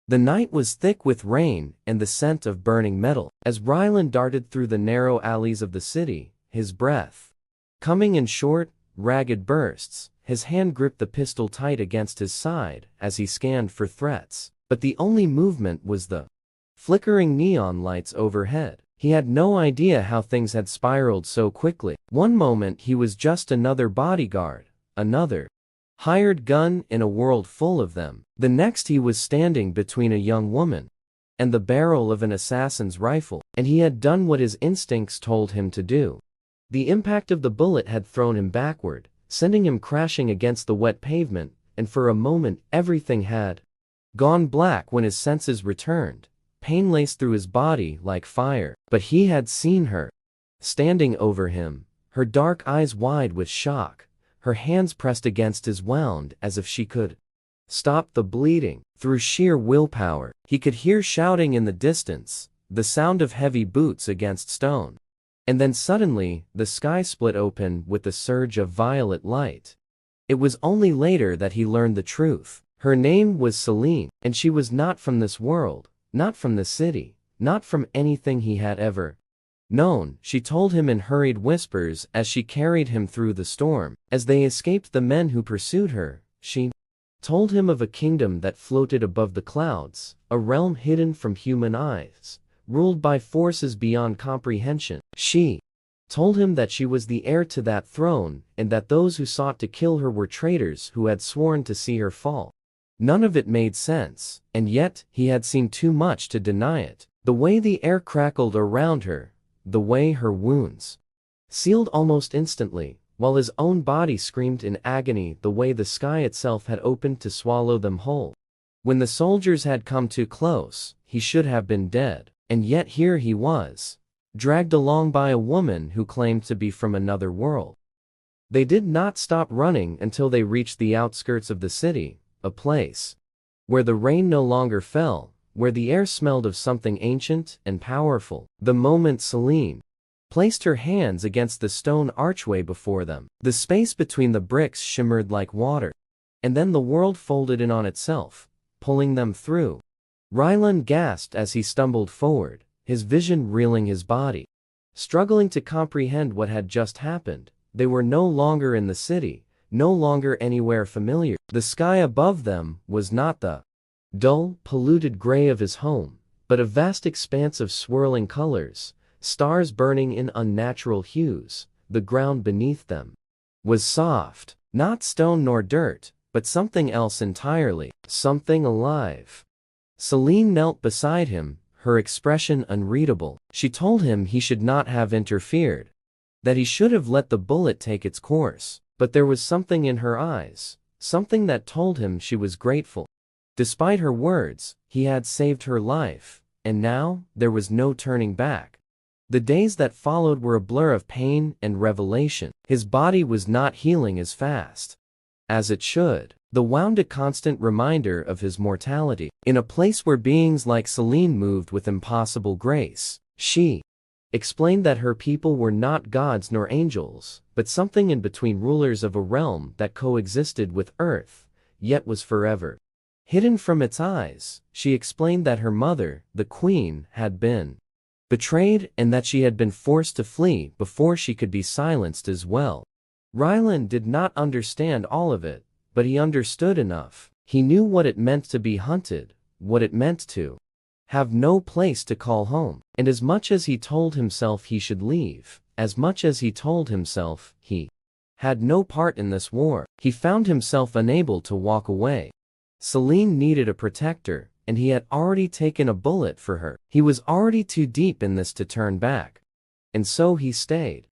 The night was thick with rain and the scent of burning metal. As Ryland darted through the narrow alleys of the city, his breath coming in short, ragged bursts, his hand gripped the pistol tight against his side as he scanned for threats. But the only movement was the flickering neon lights overhead. He had no idea how things had spiraled so quickly. One moment he was just another bodyguard, another hired gun in a world full of them. The next he was standing between a young woman and the barrel of an assassin's rifle, and he had done what his instincts told him to do. The impact of the bullet had thrown him backward, sending him crashing against the wet pavement, and for a moment everything had gone black. When his senses returned, pain laced through his body like fire. But he had seen her, standing over him, her dark eyes wide with shock, her hands pressed against his wound as if she could stop the bleeding. Through sheer willpower, he could hear shouting in the distance, the sound of heavy boots against stone. And then suddenly, the sky split open with the surge of violet light. It was only later that he learned the truth. Her name was Celine, and she was not from this world, not from the city, not from anything he had ever known. She told him in hurried whispers as she carried him through the storm. As they escaped the men who pursued her, she told him of a kingdom that floated above the clouds, a realm hidden from human eyes, ruled by forces beyond comprehension. She told him that she was the heir to that throne, and that those who sought to kill her were traitors who had sworn to see her fall. None of it made sense, and yet he had seen too much to deny it. The way the air crackled around her, the way her wounds sealed almost instantly, while his own body screamed in agony, the way the sky itself had opened to swallow them whole. When the soldiers had come too close, he should have been dead. And yet here he was, dragged along by a woman who claimed to be from another world. They did not stop running until they reached the outskirts of the city, a place where the rain no longer fell, where the air smelled of something ancient and powerful. The moment Celine placed her hands against the stone archway before them, the space between the bricks shimmered like water, and then the world folded in on itself, pulling them through. Ryland gasped as he stumbled forward, his vision reeling, his body struggling to comprehend what had just happened. They were no longer in the city, no longer anywhere familiar. The sky above them was not the dull, polluted gray of his home, but a vast expanse of swirling colors, stars burning in unnatural hues. The ground beneath them was soft, not stone nor dirt, but something else entirely, something alive. Celine knelt beside him, her expression unreadable. She told him he should not have interfered, that he should have let the bullet take its course. But there was something in her eyes, something that told him she was grateful. Despite her words, he had saved her life, and now there was no turning back. The days that followed were a blur of pain and revelation. His body was not healing as fast as it should. The wound, a constant reminder of his mortality. In a place where beings like Celine moved with impossible grace, she explained that her people were not gods nor angels, but something in between, rulers of a realm that coexisted with Earth, yet was forever hidden from its eyes. She explained that her mother, the Queen, had been betrayed and that she had been forced to flee before she could be silenced as well. Ryland did not understand all of it, but he understood enough. He knew what it meant to be hunted, what it meant to have no place to call home. And as much as he told himself he should leave, as much as he told himself he had no part in this war, he found himself unable to walk away. Celine needed a protector, and he had already taken a bullet for her. He was already too deep in this to turn back. And so he stayed.